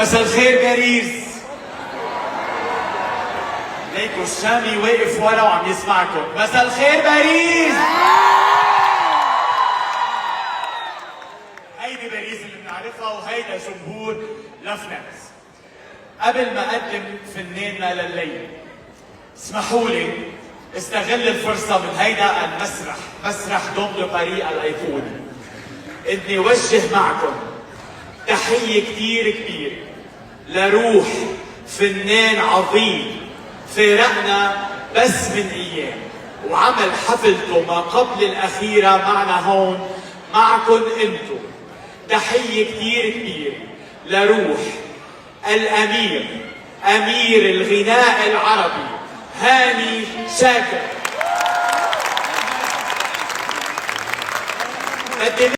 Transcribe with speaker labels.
Speaker 1: مساء الخير باريس. ليكو الشامي واقف ورا وعم يسمعكم. مساء الخير باريس. هيدي باريس اللي بنعرفها وهيدا جمهور لفنانس. قبل ما اقدم فناننا لليل اسمحوا لي استغل الفرصة من هيدا المسرح، مسرح دوم دو باري الايقوني، اني وجه معكم تحية كتير كبيرة لروح فنان عظيم فارقنا بس من ايام وعمل حفلته ما قبل الاخيرة معنا هون معكم انتو. تحية كتير كبيرة لروح الامير، امير الغناء العربي هاني شاكر.